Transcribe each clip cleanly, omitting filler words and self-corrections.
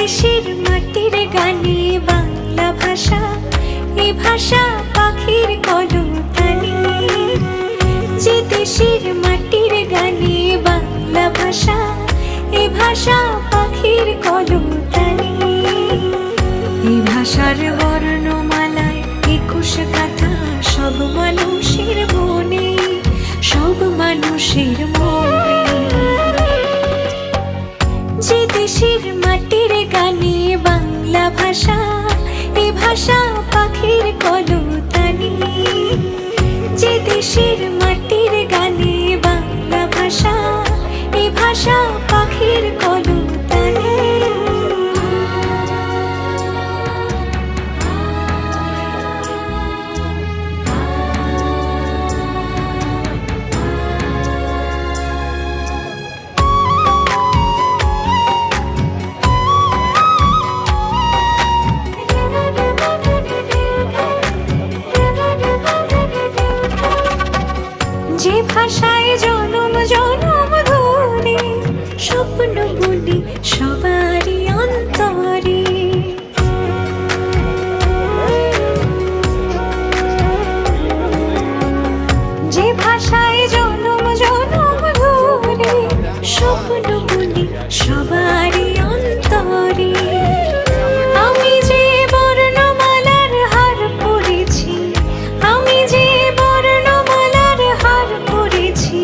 দেশের মাটির গানে বাংলা ভাষা, এ ভাষা পাখির কলতানি। যে দেশের মাটির গানে বাংলা ভাষা, এ ভাষা পাখির কলতানি। এই ভাষার বর্ণমালায় 21 গাথা, সব মানুষের মনে, সব মানুষের মনে। যে দেশের মাটির গানে বাংলা ভাষা, এ ভাষা পাখির কলতানি। যে দেশের মাটির গানে বাংলা ভাষা, এ ভাষা পাখির কলতানি। যে ভাষায় জনম জনম ধরে স্বপ্ন বলি সবারই অন্তরে। যে ভাষায় জনম জনম ধরে স্বপ্ন বলি সবারই অন্তরে। আমি যে বর্ণমালার হার পড়েছি, আমি যে বর্ণমালার হার পড়েছি,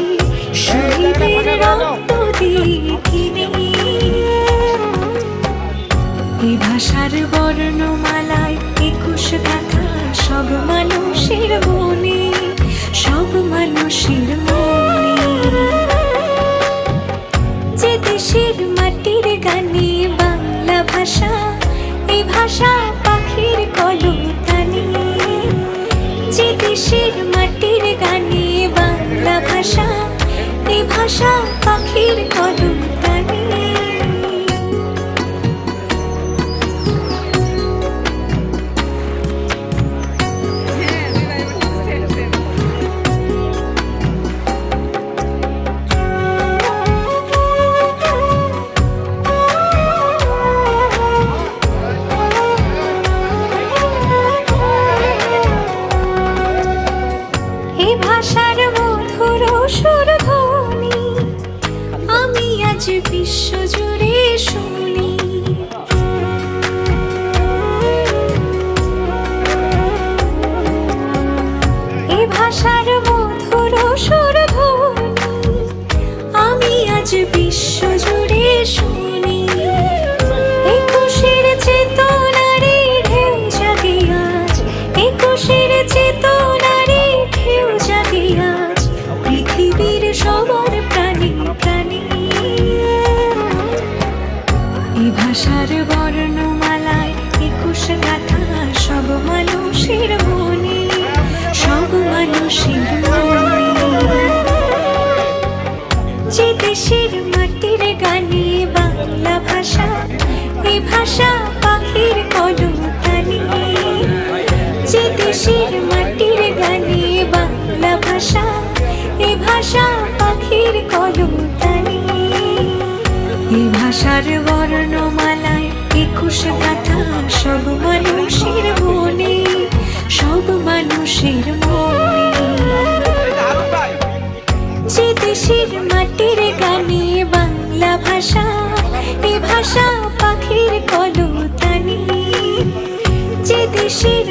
শহীদের রক্ত দেখিনি। এই ভাষার বর্ণমালায় 21 গাথা, সব মানুষের মনে, সব মানুষের মনে। যে দেশের মাটির গানে বাংলা ভাষা, এই ভাষা পাখির কলতানি। যে দেশের মাটির গানে বাংলা ভাষা, এই ভাষা পাখির কলতানি। এই ভাষার মধুর সুরধ্বনি আমি আজ বিশ্বজুড়ে শুনি। এই ভাষার মধুর সুরধ্বনি আমি আজ বিশ্বজুড়ে শুনি। 21 চেতনারে ঢেউ জাগে আজ, 21 চেতনারে ঢেউ জাগে আজ পৃথিবীর সবার প্রাণী প্রাণী। এই ভাষার বর্ণমালায় 21 গাথা, সব মানুষের মনে, সব মানুষের মনে। যে দেশের মাটির গানে বাংলা ভাষা, এ ভাষা পাখির কলতানি। যে দেশের মাটির গানে বাংলা ভাষা, এ ভাষা পাখির কলতানি। এই ভাষার বর্ণমালায় 21 গাথা, সব মানুষের মনে, সব মানুষের মনে। যে দেশের মাটির গানে বাংলা ভাষা, এ ভাষা পাখির কলতানি। যে দেশের